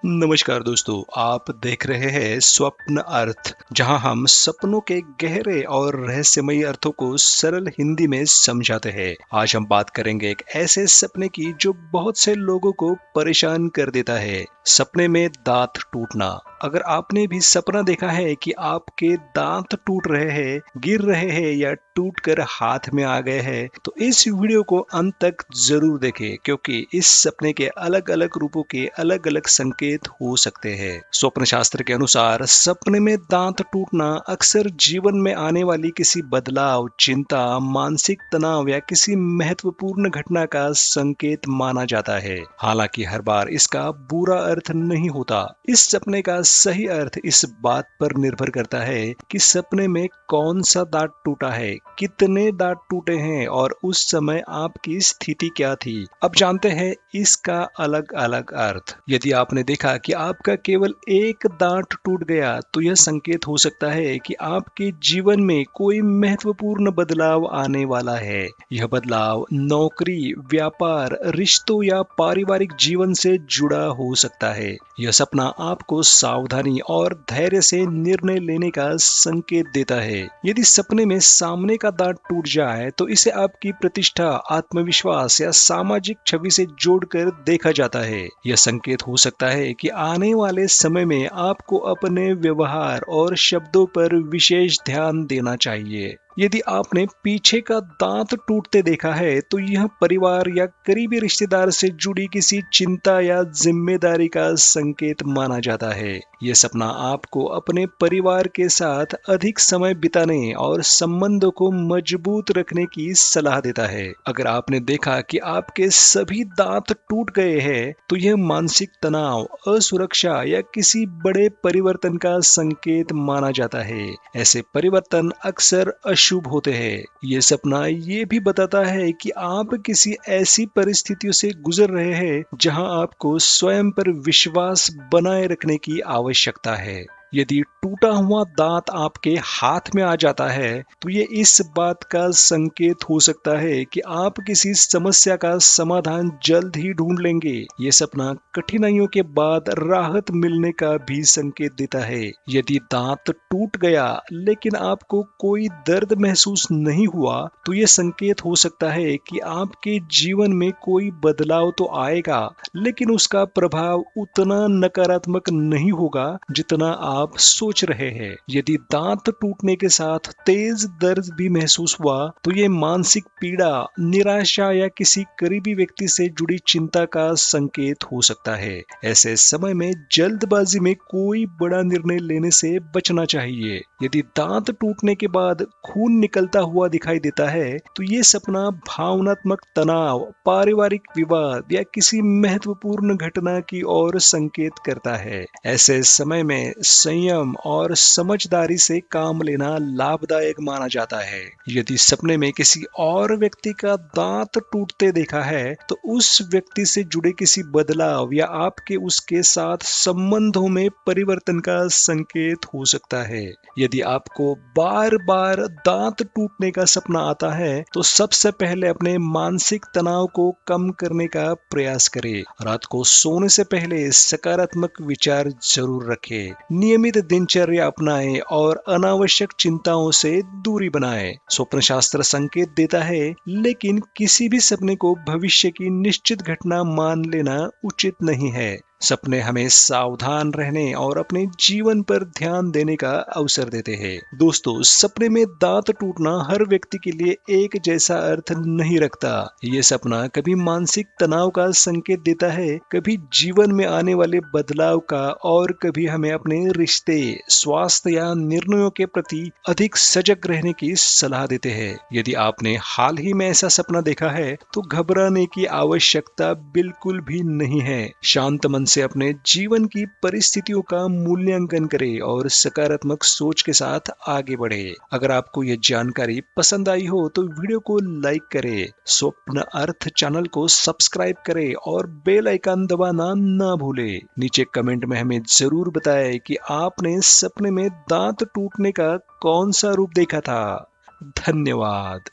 नमस्कार दोस्तों, आप देख रहे हैं स्वप्न अर्थ, जहां हम सपनों के गहरे और रहस्यमयी अर्थों को सरल हिंदी में समझाते हैं। आज हम बात करेंगे एक ऐसे सपने की जो बहुत से लोगों को परेशान कर देता है। सपने में दांत टूटना। अगर आपने भी सपना देखा है कि आपके दांत टूट रहे हैं, गिर रहे हैं या टूटकर हाथ में आ गए हैं, तो इस वीडियो को अंत तक जरूर देखें, क्योंकि इस सपने के अलग अलग रूपों के अलग अलग संकेत हो सकते हैं। स्वप्न शास्त्र के अनुसार सपने में दांत टूटना अक्सर जीवन में आने वाली किसी बदलाव, चिंता, मानसिक तनाव या किसी महत्वपूर्ण घटना का संकेत माना जाता है। हालांकि हर बार इसका बुरा अर्थ नहीं होता। इस सपने का सही अर्थ इस बात पर निर्भर करता है कि सपने में कौन सा दांत टूटा है, कितने दांत टूटे हैं और उस समय आपकी स्थिति क्या थी। अब जानते हैं इसका अलग अलग अर्थ। यदि आपने देखा कि आपका केवल एक दांत टूट गया, तो यह संकेत हो सकता है कि आपके जीवन में कोई महत्वपूर्ण बदलाव आने वाला है। यह बदलाव नौकरी, व्यापार, रिश्तों या पारिवारिक जीवन से जुड़ा हो सकता है। यह सपना आपको सावधानी और धैर्य से निर्णय लेने का संकेत देता है। यदि सपने में सामने का दांत टूट जाए, तो इसे आपकी प्रतिष्ठा, आत्मविश्वास या सामाजिक छवि से जोड़कर देखा जाता है। यह संकेत हो सकता है कि आने वाले समय में आपको अपने व्यवहार और शब्दों पर विशेष ध्यान देना चाहिए। यदि आपने पीछे का दांत टूटते देखा है, तो यह परिवार या करीबी रिश्तेदार से जुड़ी किसी चिंता या जिम्मेदारी का संकेत माना जाता है। यह सपना आपको अपने परिवार के साथ अधिक समय बिताने और संबंधों को मजबूत रखने की सलाह देता है। अगर आपने देखा कि आपके सभी दांत टूट गए हैं, तो यह मानसिक तनाव, असुरक्षा या किसी बड़े परिवर्तन का संकेत माना जाता है। ऐसे परिवर्तन अक्सर अशुभ होते हैं। ये सपना ये भी बताता है कि आप किसी ऐसी परिस्थितियों से गुजर रहे हैं जहां आपको स्वयं पर विश्वास बनाए रखने की आवश्यकता है। यदि टूटा हुआ दांत आपके हाथ में आ जाता है, तो ये इस बात का संकेत हो सकता है कि आप किसी समस्या का समाधान जल्द ही ढूंढ लेंगे। ये सपना कठिनाइयों के बाद राहत मिलने का भी संकेत देता है। यदि दांत टूट गया लेकिन आपको कोई दर्द महसूस नहीं हुआ, तो ये संकेत हो सकता है कि आपके जीवन में कोई बदलाव तो आएगा, लेकिन उसका प्रभाव उतना नकारात्मक नहीं होगा जितना आप सोच रहे हैं। यदि दांत टूटने के साथ तेज दर्द भी महसूस हुआ, तो ये मानसिक पीड़ा, निराशा या किसी करीबी व्यक्ति से जुड़ी चिंता का संकेत हो सकता है। ऐसे समय में जल्दबाजी में कोई बड़ा निर्णय लेने से बचना चाहिए। यदि दांत टूटने के बाद खून निकलता हुआ दिखाई देता है, तो ये सपना भावनात्मक तनाव, पारिवारिक विवाद या किसी महत्वपूर्ण घटना की ओर संकेत करता है। ऐसे समय में संयम और समझदारी से काम लेना लाभदायक माना जाता है। यदि सपने में किसी और व्यक्ति का दांत टूटते देखा है, तो उस व्यक्ति से जुड़े किसी बदलाव या आपके उसके साथ संबंधों में परिवर्तन का संकेत हो सकता है। यदि आपको बार बार दांत टूटने का सपना आता है, तो सबसे पहले अपने मानसिक तनाव को कम करने का प्रयास करें। रात को सोने से पहले सकारात्मक विचार जरूर रखें। नियमित दिनचर्या अपनाएं और अनावश्यक चिंताओं से दूरी बनाएं। स्वप्न शास्त्र संकेत देता है, लेकिन किसी भी सपने को भविष्य की निश्चित घटना मान लेना उचित नहीं है। सपने हमें सावधान रहने और अपने जीवन पर ध्यान देने का अवसर देते हैं। दोस्तों, सपने में दांत टूटना हर व्यक्ति के लिए एक जैसा अर्थ नहीं रखता। ये सपना कभी मानसिक तनाव का संकेत देता है, कभी जीवन में आने वाले बदलाव का, और कभी हमें अपने रिश्ते, स्वास्थ्य या निर्णयों के प्रति अधिक सजग रहने की सलाह देते हैं। यदि आपने हाल ही में ऐसा सपना देखा है, तो घबराने की आवश्यकता बिल्कुल भी नहीं है। शांत मन से अपने जीवन की परिस्थितियों का मूल्यांकन करें और सकारात्मक सोच के साथ आगे बढ़े। अगर आपको यह जानकारी पसंद आई हो, तो वीडियो को लाइक करें, स्वप्न अर्थ चैनल को सब्सक्राइब करें और बेल आइकन दबाना ना भूलें। नीचे कमेंट में हमें जरूर बताएं कि आपने सपने में दांत टूटने का कौन सा रूप देखा था। धन्यवाद।